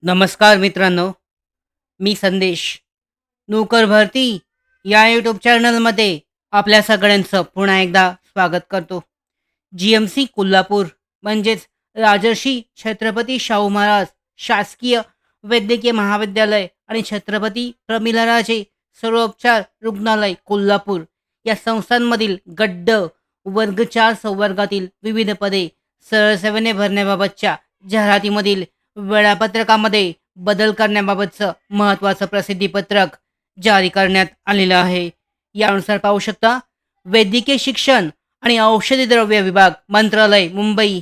नमस्कार मित्रांनो, मी संदेश. नोकर भरती या यूट्यूब चॅनलमध्ये आपल्या सगळ्यांचं पुन्हा एकदा स्वागत करतो. जी-एम-सी कोल्हापूर म्हणजेच राजर्षी छत्रपती शाहू महाराज शासकीय वैद्यकीय महाविद्यालय आणि छत्रपती प्रमिलाराजे सर्वोपचार रुग्णालय कोल्हापूर या संस्थांमधील गड्ड वर्ग 4 संवर्गातील विविध पदे सरळ सेवेने भरण्याबाबतच्या जाहिरातीमधील वेळापत्रकामध्ये बदल करण्याबाबतचं महत्त्वाचं प्रसिद्धीपत्रक जारी करण्यात आलेलं आहे. यानुसार पाहू शकता, वैद्यकीय शिक्षण आणि औषधी द्रव्य विभाग मंत्रालय मुंबई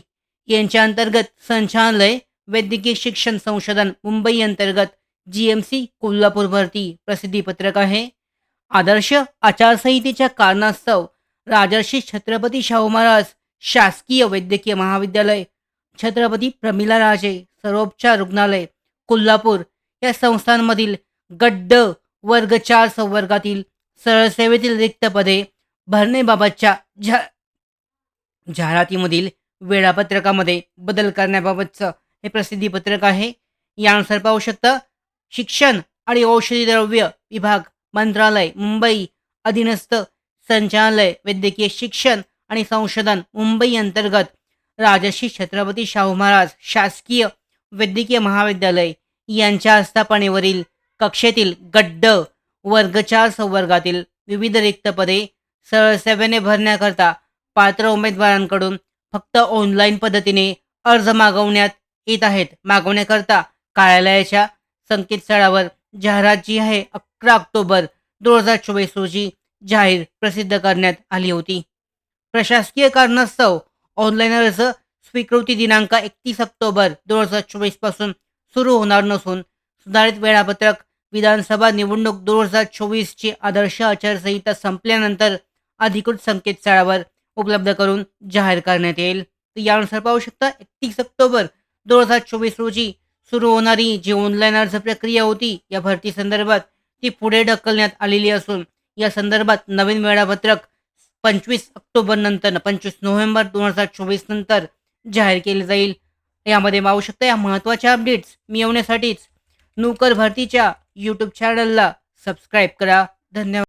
यांच्या अंतर्गत संचालनालय वैद्यकीय शिक्षण संशोधन मुंबई अंतर्गत जी-एम-सी कोल्हापूर भरती प्रसिद्धीपत्रक आहे. आदर्श आचारसंहितेच्या कारणास्तव राजर्षी छत्रपती शाहू महाराज शासकीय वैद्यकीय महाविद्यालय, छत्रपती प्रमिलाराजे सर्वोपचार रुग्णालय कोल्हापूर या संस्थांमधील गड्ड वर्ग 4 संवर्गातील सरळ सेवेतील रिक्त पदे भरण्याबाबतच्या जाहिरातीमधील वेळापत्रकामध्ये बदल करण्याबाबतचं हे प्रसिद्धीपत्रक आहे. यानुसार पाहू शकता, शिक्षण आणि औषधी द्रव्य विभाग मंत्रालय मुंबई अधीनस्थ संचालनालय वैद्यकीय शिक्षण आणि संशोधन मुंबई अंतर्गत राजर्षी छत्रपती शाहू महाराज शासकीय वैद्यकीय महाविद्यालय यांच्या आस्थापनेवरील कक्षेतील गड्ड वर्ग 4 संवर्गातील विविध रिक्त पदे सरळ सेवेने भरण्याकरता पात्र उमेदवारांकडून फक्त ऑनलाईन पद्धतीने अर्ज मागवण्यात येत आहेत. मागवण्याकरता कार्यालयाच्या संकेतस्थळावर जाहिरात जी आहे 11 ऑक्टोबर 2024 रोजी जाहीर प्रसिद्ध करण्यात आली होती. प्रशासकीय कारणास्तव ऑनलाईन अर्ज स्वीकृती दिनांक 31 ऑक्टोबर 2024 पासून सुरू होणार नसून सुधारित वेळापत्रक विधानसभा निवडणूक 2024 ची आदर्श आचारसंहिता संपल्यानंतर अधिकृत संकेतस्थळावर उपलब्ध करून जाहीर करण्यात येईल. तर यानुसार पाहू शकता, 31 ऑक्टोबर 2024 रोजी सुरू होणारी जी ऑनलाईन अर्ज प्रक्रिया होती या भरती संदर्भात ती पुढे ढकलण्यात आलेली असून या संदर्भात नवीन वेळापत्रक 25 ऑक्टोबर नंतर 25 नोव्हेंबर 2024 नंतर जाहीर केले जाईल. यामध्ये पाहू शकता, या महत्त्वाच्या अपडेट्स मिळवण्यासाठीच नोकर भरतीच्या यूट्यूब चॅनलला सबस्क्राईब करा. धन्यवाद.